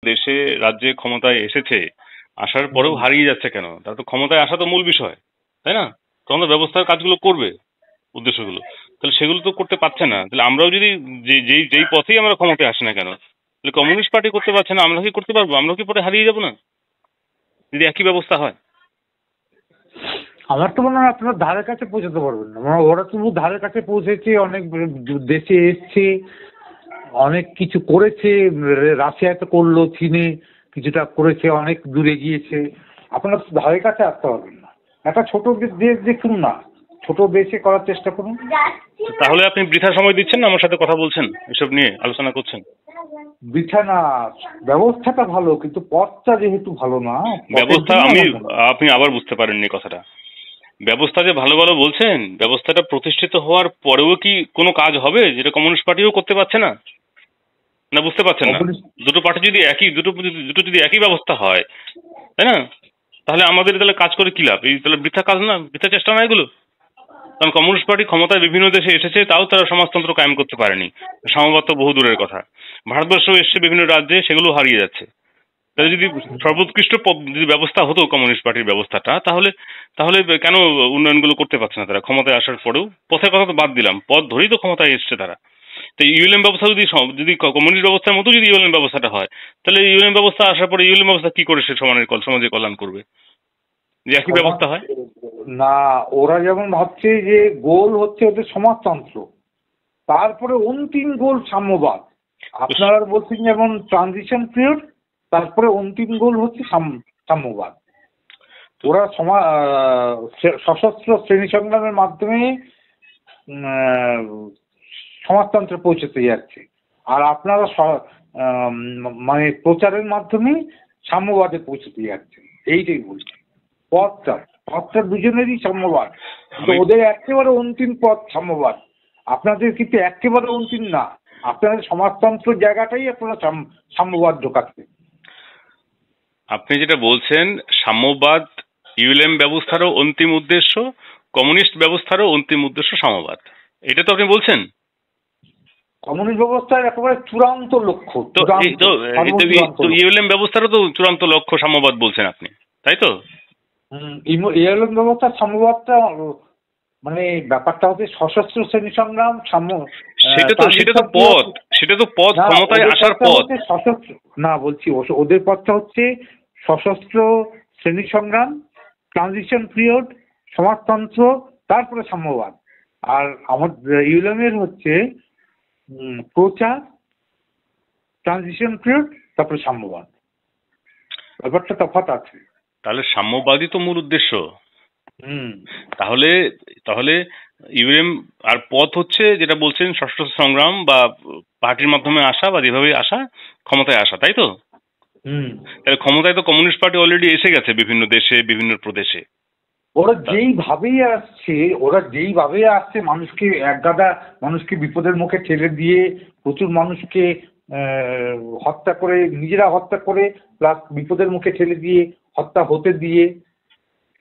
দেশে রাজ্যে ক্ষমতায় এসেছে, আসার পরেও হারিয়ে যাচ্ছে কেন? তার তো ক্ষমতায় আসা তো মূল বিষয়, তাই না? তখন তো ব্যবস্থার কাজগুলো করবে, উদ্দেশ্যগুলো। তাহলে সেগুলো তো করতে পারছে না। তাহলে আমরাও যদি যেই পথেই আমরা ক্ষমতায় আসি না কেন, তাহলে কমিউনিস্ট পার্টি করতে পারছে না, আমরা কি করতে পারবো? আমরা কি পরে হারিয়ে যাবো না যদি একই ব্যবস্থা হয়? আমার তো মনে হয় আপনার ধারে কাছে পৌঁছাতে পারবেন না। ওরা তবু ধারে কাছে পৌঁছেছে, অনেক দেশে এসছে, অনেক কিছু করেছে। রাশিয়াতে করলো, চীনে কিছুটা করেছে, অনেক দূরে গিয়েছে। আপনারা ধারে কাছে আসতে পারবেন না। একটা ছোট দেশ দেখুন না, ছোট দেশে করার চেষ্টা করুন। তাহলে আপনি বৃথা সময় দিচ্ছেন না, আমার সাথে কথা বলছেন, এসব নিয়ে আলোচনা করছেন। বৃথা না, ব্যবস্থাটা ভালো কিন্তু পথটা যেহেতু ভালো না। ব্যবস্থা আপনি আবার বুঝতে পারেননি কথাটা। ব্যবস্থা যে ভালো ভালো বলছেন, ব্যবস্থাটা প্রতিষ্ঠিত হওয়ার পরেও কি কোনো কাজ হবে যেটা কমিউনিস্ট পার্টিও করতে পারছে না? না বুঝতে পারছেন না? দুটো পার্টি যদি দুটো যদি একই ব্যবস্থা হয়, তাই না? তাহলে আমাদের তাহলে কাজ করে কি লাভ? এই তাহলে বৃথা কাজ না, বৃথা চেষ্টা না এগুলো? কারণ কমিউনিস্ট পার্টি ক্ষমতায় বিভিন্ন দেশে এসেছে, তাও তারা সমাজতন্ত্র কায়েম করতে পারেনি। সাম্যবাদ তো বহু দূরের কথা। ভারতবর্ষ এসছে বিভিন্ন রাজ্যে, সেগুলো হারিয়ে যাচ্ছে। তাহলে যদি সর্বোৎকৃষ্ট যদি ব্যবস্থা হতো কমিউনিস্ট পার্টির ব্যবস্থাটা, তাহলে তাহলে কেন উন্নয়নগুলো করতে পারছে না তারা ক্ষমতায় আসার পরেও? পথের কথা তো বাদ দিলাম, পথ ধরেই তো ক্ষমতায় এসছে তারা। তো ইউএলএম ব্যবস্থা যদি কমিউনিস্ট ব্যবস্থার মতো যদি ইউএলএম ব্যবস্থাটা হয়, তাহলে ইউএলএম ব্যবস্থা আসার পরে ইউএলএম ব্যবস্থা কি করে সে সমাজের কল্যাণ করবে? যে একই ব্যবস্থা হয় না। ওরা যেমন ভাবছে যে গোল হচ্ছে ওদের সমাজতন্ত্র, তারপরে অন্তিম গোল সাম্যবাদ। আপনারা বলছেন যেমন ট্রানজিশন পিরিয়ড, তারপরে অন্তিম গোল হচ্ছে সাম্যবাদ। ওরা সশস্ত্র শ্রেণী সংগ্রামের মাধ্যমে সমাজতন্ত্রে পৌঁছতে যাচ্ছে, আর আপনারা মানে প্রচারের মাধ্যমে সাম্যবাদে পৌঁছতে যাচ্ছে। এইটাই বলছি। পথটা দুজনেরই সাম্যবাদ, ওদের একেবারে অন্তিম পথ সাম্যবাদ, আপনাদের কিন্তু একেবারে অন্তিম না। আপনাদের সমাজতন্ত্র জায়গাটাই আপনারা সাম্যবাদ ঢোকাচ্ছে। আপনি যেটা বলছেন সাম্যবাদ ইউএলএম ব্যবস্থারও অন্তিম উদ্দেশ্য, কমিউনিস্ট ব্যবস্থারও অন্তিম উদ্দেশ্য সাম্যবাদ, এটা তো আপনি বলছেন। কমিউনিস্ট ব্যবস্থার একেবারে চূড়ান্ত লক্ষ্য তো ইউএলএম ব্যবস্থারও তো চূড়ান্ত লক্ষ্য সাম্যবাদ বলছেন আপনি, তাই তো? ইউএলএম ব্যবস্থার সাম্যবাদটা মানে ব্যাপারটা হচ্ছে সশস্ত্র শ্রেণী সংগ্রাম সেটা তো পথ ক্ষমতায় আসার পথ। সশস্ত্র না বলছি, ওদের পথটা হচ্ছে সশস্ত্র শ্রেণী সংগ্রাম, ট্রানজিশন পিরিয়ড, সমাজতন্ত্র, তারপরে সাম্যবাদ। আর আমাদের ইউএলএম এর হচ্ছে প্রচার, ট্রানজিশন পিরিয়ড, তারপরে সাম্যবাদ। ব্যাপারটা তফাৎ আছে। তাহলে সাম্যবাদই তো মূল উদ্দেশ্য। তাহলে তাহলে ইউএলএম আর পথ হচ্ছে যেটা বলছেন সশস্ত্র সংগ্রাম বা পার্টির মাধ্যমে আসা বা যেভাবে আসা, ক্ষমতায় আসা, তাই তো? তাহলে ক্ষমতায় তো কমিউনিস্ট পার্টি অলরেডি এসে গেছে বিভিন্ন দেশে, বিভিন্ন প্রদেশে। ওরা যেইভাবেই আসছে মানুষকে একগাদা মানুষকে বিপদের মুখে ঠেলে দিয়ে, প্রচুর মানুষকে হত্যা করে, নিজেরা হত্যা করে, প্লাস বিপদের মুখে ঠেলে দিয়ে, হত্যা হতে দিয়ে,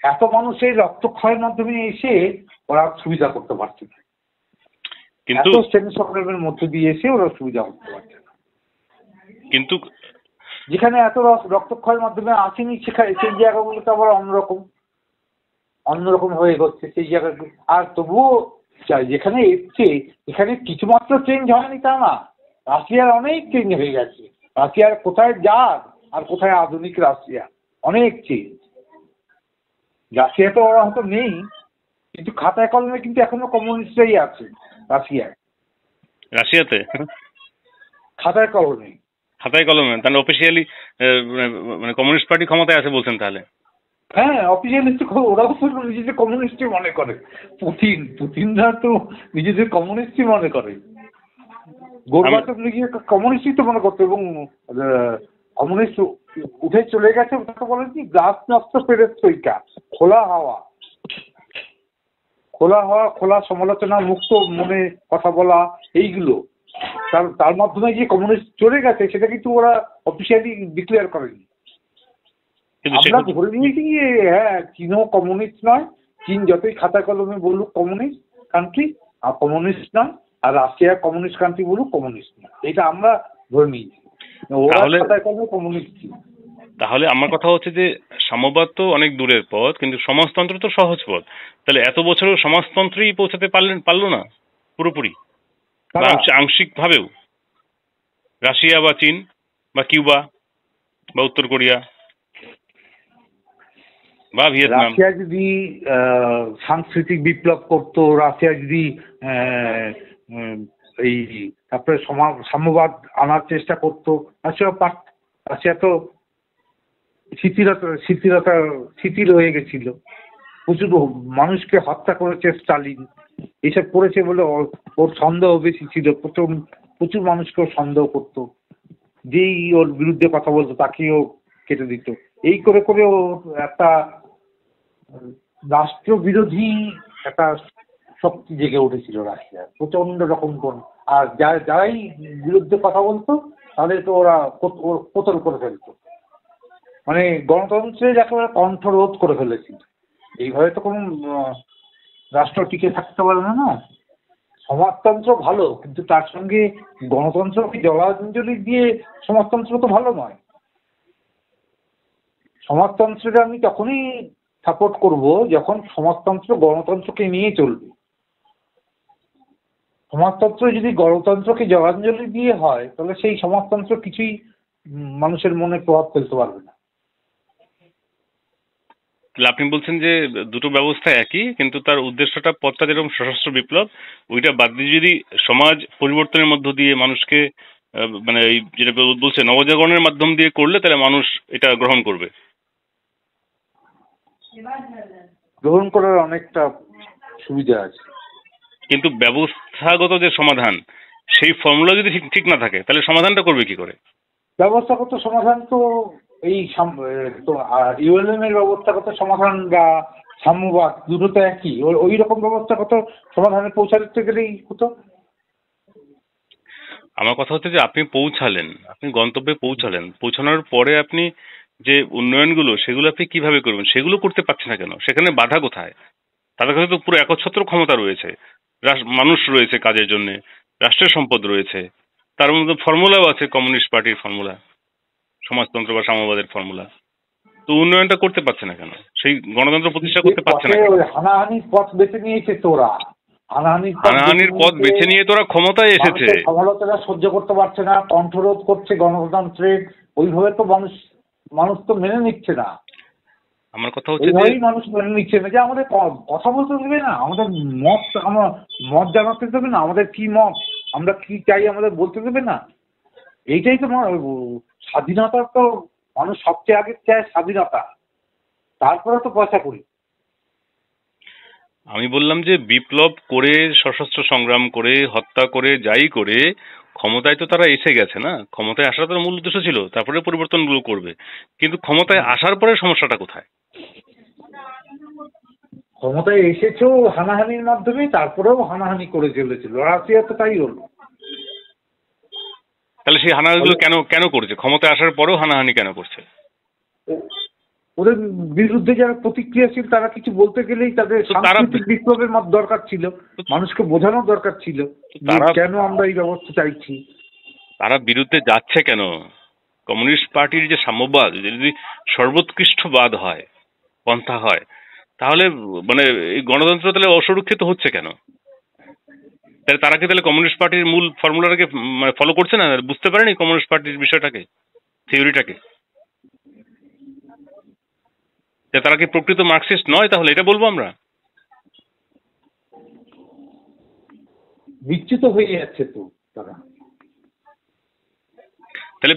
এত মানুষের রক্তক্ষয়ের মাধ্যমে এসে ওরা সুবিধা করতে পারছে না। কিন্তু শ্রেণী সংগ্রামের মধ্যে দিয়ে এসে ওরা সুবিধা করতে পারছে না। কিন্তু যেখানে এত রক্তক্ষয়ের মাধ্যমে আসেনি, সেখানে সেই জায়গাগুলোতে আবার অন্যরকম হয়ে এগোচ্ছে সেই জায়গাগুলো। আর তবুও যেখানে এসছে এখানে কিছুমাত্র চেঞ্জ হয়নি তা না, রাশিয়ার অনেক চেঞ্জ হয়ে গেছে। রাশিয়ার কোথায় জাত আর কোথায় আধুনিক রাশিয়া, অনেক চেঞ্জ। রাশিয়াতে ওরা হয়তো নেই, কিন্তু খাতায় কলমে কিন্তু এখনো কমিউনিস্টরাই আছে রাশিয়াতে। খাতায় কলমে তাহলে অফিসিয়ালি মানে কমিউনিস্ট পার্টি ক্ষমতায় আছে বলছেন তাহলে? হ্যাঁ, অফিসিয়ালি ওরাও তো নিজেদের কমিউনিস্টই মনে করে। পুতিনরা তো নিজেদের কমিউনিস্টই মনে করে। গোরবাচভ নিজেকে কমিউনিস্টই তো মনে করতো, এবং কমিউনিস্ট উঠে চলে গেছে। ওটাকে বলে কি গ্লাস নষ্ট পেরেস্ট্রোইকা, খোলা হাওয়া, খোলা সমালোচনা, মুক্ত মনে কথা বলা, এইগুলো তার মাধ্যমে যে কমিউনিস্ট চলে গেছে সেটা কিন্তু ওরা অফিসিয়ালি ডিক্লেয়ার করেনি। আমরা ধরে নিয়েছি হ্যাঁ চীনও কমিউনিস্ট নয়, চীন যতই খাতা কলমে বলুক কমিউনিস্ট কান্ট্রি, আর কমিউনিস্ট নয়, আর রাশিয়া কমিউনিস্ট কান্ট্রি বলুক কমিউনিস্ট নয়, এটা আমরা ধরে নিয়েছি। ওরা তাহলে খাতায় কলমে কমিউনিস্ট ছিল। তাহলে আমার কথা হচ্ছে যে সাম্যবাদ তো অনেক দূরের পথ, কিন্তু সমাজতন্ত্র তো সহজ পথ। তাহলে এত বছরও সমাজতন্ত্রেই পৌঁছাতে পারলো না পুরোপুরি, বা তারা আংশিক ভাবেও? রাশিয়া বা চীন বা কিউবা বা উত্তর কোরিয়া বা ভিয়েতনাম। রাশিয়া যদি সাংস্কৃতিক বিপ্লব করতো, রাশিয়া যদি আহ, উম, এই তারপরে সাম্যবাদ আনার চেষ্টা করতো, রাশিয়া পারত। রাশিয়া তো শিথিল হয়ে গেছিল, প্রচুর মানুষকে হত্যা করেছে স্টালিন, এসব করেছে বলে ওর সন্দেহ বেশি ছিল, প্রচুর প্রচুর মানুষকে ও সন্দেহ করতো, যেই ওর বিরুদ্ধে কথা বলতো তাকেও কেটে দিত। এই করে করে ও একটা রাষ্ট্রবিরোধী একটা শক্তি জেগে উঠেছিল রাশিয়ার, প্রচন্ড রকম কোন। আর যারাই বিরুদ্ধে কথা বলতো তাদেরকে ওরা কোতল করে ফেলতো, মানে গণতন্ত্রের একেবারে কণ্ঠরোধ করে ফেলেছিল। এইভাবে তো কোনো রাষ্ট্র টিকে থাকতে পারে না। না, সমাজতন্ত্র ভালো, কিন্তু তার সঙ্গে গণতন্ত্রকে জলাঞ্জলি দিয়ে সমাজতন্ত্র তো ভালো নয়। সমাজতন্ত্রকে আমি তখনই সাপোর্ট করব যখন সমাজতন্ত্র গণতন্ত্রকে নিয়ে চলবে। সমাজতন্ত্র যদি গণতন্ত্রকে জলাঞ্জলি দিয়ে হয় তাহলে সেই সমাজতন্ত্র কিছুই মানুষের মনে প্রভাব ফেলতে পারবে না। তাহলে আপনি বলছেন যে দুটো ব্যবস্থা একই, কিন্তু তার উদ্দেশ্যটা, পথটা যেরকম সশস্ত্র বিপ্লব, ওইটা বাদ দিয়ে যদি সমাজ পরিবর্তনের মধ্য দিয়ে মানুষকে মানে এই যেটা বলছে নবজাগরণের মাধ্যম দিয়ে করলে তাহলে মানুষ এটা গ্রহণ করবে। গ্রহণ করার অনেকটা সুবিধা আছে, কিন্তু ব্যবস্থাগত যে সমাধান, সেই ফর্মুলা যদি ঠিক ঠিক না থাকে তাহলে সমাধানটা করবে কি করে? ব্যবস্থাগত সমাধান তো এই ইউএলএম এর ব্যবস্থাগত সমাধান বা সাম্যবাদ দুটো তো একই, ওই রকম ব্যবস্থাগত সমাধানে পৌঁছাতে গেলেই হতো। আমার কথা হচ্ছে যে আপনি পৌঁছালেন, আপনি গন্তব্যে পৌঁছালেন, পৌঁছানোর পরে আপনি যে উন্নয়নগুলো সেগুলো আপনি কিভাবে করবেন সেগুলো করতে পারছেন না কেন? সেখানে বাধা কোথায়? তাদের কাছে তো পুরো একচ্ছত্র ক্ষমতা রয়েছে, মানুষ রয়েছে কাজের জন্য, রাষ্ট্রের সম্পদ রয়েছে, তার মধ্যে ফর্মুলাও আছে, কমিউনিস্ট পার্টির ফর্মুলা, সমাজতন্ত্র বা সাম্যবাদের ফর্মুলা। তো উন্নয়নটা করতে পারছে না কেন? সেই গণতন্ত্র প্রতিষ্ঠা যে করতে পারছে না পথে কেন? ওই হানাহানির পথ বেছে নিয়েছে তোরা, হানাহানির পথ বেছে নিয়ে তোরা ক্ষমতায় এসেছে। মানুষের সমালোচনা সহ্য করতে পারছে না, কণ্ঠরোধ করছে গণতন্ত্রের, ওইভাবে তো মানুষ তো মেনে নিচ্ছে না। আমার কথা হচ্ছে যে এইভাবেই মানুষ মেনে নিচ্ছে না যে আমাদের কথা বলতে দেবে না, আমাদের মত জানাতে দেবে না, আমাদের কি মত, আমরা কি চাই আমাদের বলতে দেবে না। এইটাই তো স্বাধীনতা, তো মানুষ সবচেয়ে আগে চায় স্বাধীনতা, তারপরে তো পয়সা করি। আমি বললাম যে বিপ্লব করে, সশস্ত্র সংগ্রাম করে, হত্যা করে, যাই করে ক্ষমতায় তো তারা এসে গেছে না। ক্ষমতায় আসার তার মূল উদ্দেশ্য ছিল, তারপরে পরিবর্তনগুলো করবে। কিন্তু ক্ষমতায় আসার পরে সমস্যাটা কোথায়? ক্ষমতায় এসেছেও হানাহানির মাধ্যমে, তারপরেও হানাহানি করে চলেছিল, রাশিয়া তো তাই হলো। তাহলে সেই হানাহানিগুলো কেন কেন করছে? ক্ষমতায় আসার পরেও হানাহানি কেন করছে? ওদের বিরুদ্ধে যারা প্রতিক্রিয়াশীল তারা কিছু বলতে গেলেই তাদের সাংস্কৃতিক বিপ্লবের দরকার ছিল, মানুষকে বোঝানোর দরকার ছিল কেন আমরা এই ব্যবস্থা চাইছি। তারা বিরুদ্ধে যাচ্ছে কেন? কমিউনিস্ট পার্টির যে সাম্যবাদ যদি সর্বোৎকৃষ্টবাদ হয়, পন্থা হয়, তাহলে মানে এই গণতন্ত্র তাহলে অসুরক্ষিত হচ্ছে কেন? তাহলে তারা কি তাহলে কমিউনিস্ট পার্টির মূল ফর্মুলাটাকে মানে ফলো করছে না? বুঝতে পারেনি কমিউনিস্ট পার্টির বিষয়টাকে, থিওরিটাকে? তারা কি প্রকৃত মার্কসিস্ট নয়? তাহলে এটা বলবো আমরা? বিচ্যুত হয়ে যাচ্ছে তো তারা। তাহলে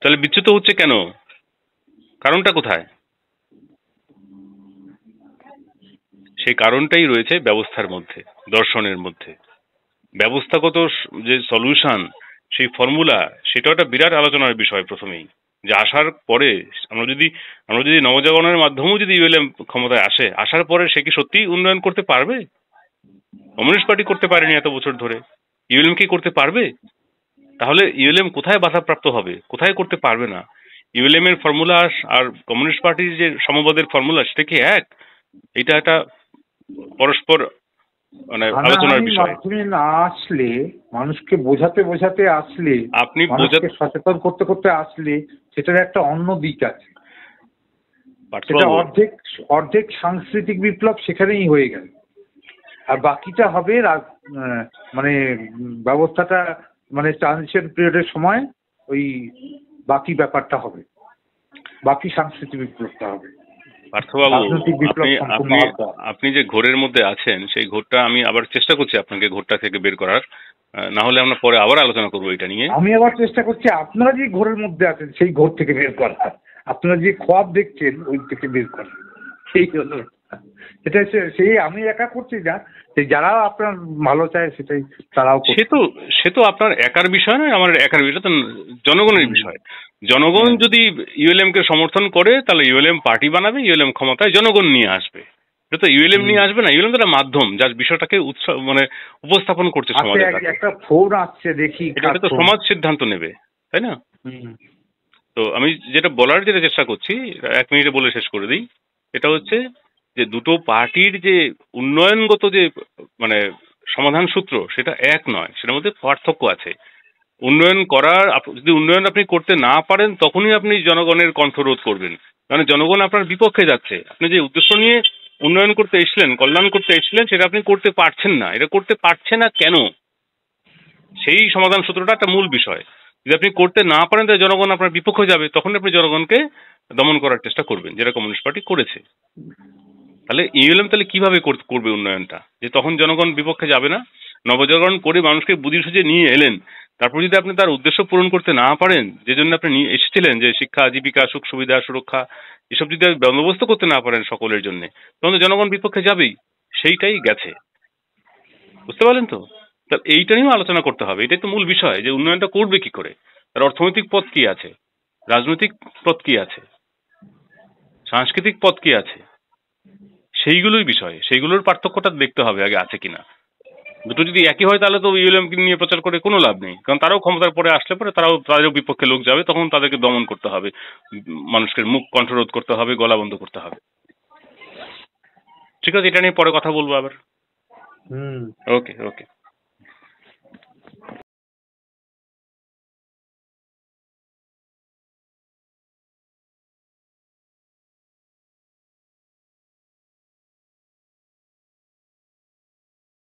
তাহলে বিচ্যুত হচ্ছে কেন? কারণটা কোথায়? সেই কারণটাই রয়েছে ব্যবস্থার মধ্যে, দর্শনের মধ্যে। ব্যবস্থাগত যে সলিউশন, সেই ফর্মুলা, সেটা একটা বিরাট আলোচনার বিষয় প্রথমেই। যে আসার পরে আমরা যদি নবজাগরণের মাধ্যমেও যদি ইউএলএম ক্ষমতায় আসে, আসার পরে সে কি সত্যিই উন্নয়ন করতে পারবে? কমিউনিস্ট পার্টি করতে পারেনি এত বছর ধরে, ইউএলএম কি করতে পারবে? তাহলে ইউএলএম কোথায় বাধাপ্রাপ্ত হবে, কোথায় করতে পারবে না? ইউএলএম এর ফর্মুলা আর কমিউনিস্ট পার্টির যে সমবাদের ফর্মুলা, সেটা কি এক? এটা একটা পরস্পর মানে আলোচনার বিষয়। মাধ্যমে না আসলে, মানুষকে বোঝাতে বোঝাতে আসলে, আপনি মানুষকে সচেতন করতে করতে আসলে, সেটার একটা অন্য দিক আছে। সেটা অর্ধেক অর্ধেক সাংস্কৃতিক বিপ্লব সেখানেই হয়ে গেল, আর বাকিটা হবে মানে ব্যবস্থাটা, মানে ট্রানজিশন পিরিয়ডের সময় ওই বাকি ব্যাপারটা হবে, বাকি সাংস্কৃতিক বিপ্লবটা হবে। পার্থবাবু, রাজনৈতিক বিপ্লব সম্পূর্ণ আপনি যে ঘোরের মধ্যে আছেন, সেই ঘোরটা আমি আবার চেষ্টা করছি আপনাকে ঘোরটা থেকে বের করার, না হলে আমরা পরে আবার আলোচনা করবো এটা নিয়ে। আমি আবার চেষ্টা করছি আপনারা যে ঘোরের মধ্যে আছেন সেই ঘোর থেকে বের করার, আপনারা যে খোয়াব দেখছেন ওই থেকে বের করার। সেই হলো সেটা, সেই আমি একা করছি না, সেই যারা আপনার ভালো চায় সেটাই তারাও। সে তো আপনার একার বিষয় নয়, আমার একার বিষয়, তো জনগণের বিষয়। জনগণ যদি ইউএলএম কে সমর্থন করে তাহলে ইউএলএম পার্টি বানাবে, ইউএলএম ক্ষমতায় জনগণ নিয়ে আসবে। এটা তো ইউএলএম নিয়ে আসবে না, ইউএলএম তো একটা মাধ্যম যার বিষয়টাকে মানে উপস্থাপন করছে সমাজে। একটা ফোন আসছে, দেখি। এটা তো সমাজ সিদ্ধান্ত নেবে, তাই না? তো আমি যেটা বলার চেষ্টা করছি, 1 মিনিটে বলে শেষ করে দিই। এটা হচ্ছে যে দুটো পার্টির যে উন্নয়নগত যে মানে সমাধান সূত্র, সেটা এক নয়, সেটার মধ্যে পার্থক্য আছে। উন্নয়ন করার, যদি উন্নয়ন আপনি করতে না পারেন তখনই আপনি জনগণের কণ্ঠরোধ করবেন, কারণ জনগণ আপনার বিপক্ষে যাচ্ছে। আপনি যে উদ্দেশ্য নিয়ে উন্নয়ন করতে এসেছিলেন, কল্যাণ করতে এসেছিলেন, সেটা আপনি করতে পারছেন না। এটা করতে পারছে না কেন, সেই সমাধান সূত্রটা একটা মূল বিষয়। যদি আপনি করতে না পারেন তাহলে জনগণ আপনার বিপক্ষে যাবে, তখন আপনি জনগণকে দমন করার চেষ্টা করবেন, যেটা কমিউনিস্ট পার্টি করেছে। তাহলে ইউএলএম তাহলে কিভাবে করবে উন্নয়নটা, যে তখন জনগণ বিপক্ষে যাবে না? নবজাগরণ করে মানুষকে বুদ্ধি সুঝে নিয়ে এলেন, তারপর যদি আপনি তার উদ্দেশ্য পূরণ করতে না পারেন, যে জন্য আপনি নিয়ে এসেছিলেন, যে শিক্ষা, জীবিকা, সুখ সুবিধা, সুরক্ষা, এসব যদি বন্দোবস্ত করতে না পারেন সকলের জন্য, তখন তো জনগণ বিপক্ষে যাবেই। সেইটাই গেছে, বুঝতে পারলেন তো? তাহলে এইটা নিয়েও আলোচনা করতে হবে। এটাই তো মূল বিষয়, যে উন্নয়নটা করবে কি করে, তার অর্থনৈতিক পথ কি আছে, রাজনৈতিক পথ কি আছে, সাংস্কৃতিক পথ কি আছে, সেইগুলোই বিষয়। সেইগুলোর পার্থক্যটা দেখতে হবে আগে আছে কিনা। দুটো যদি একই হয় তাহলে তো ইউএলএম নিয়ে প্রচার করে কোনো লাভ নেই, কারণ তারাও ক্ষমতার পরে আসলে পরে তাদেরও বিপক্ষে লোক যাবে, তখন তাদেরকে দমন করতে হবে, মানুষকে মুখ কণ্ঠরোধ করতে হবে, গলা বন্ধ করতে হবে। ঠিক আছে, এটা নিয়ে পরে কথা বলবো আবার। ওকে ওকে।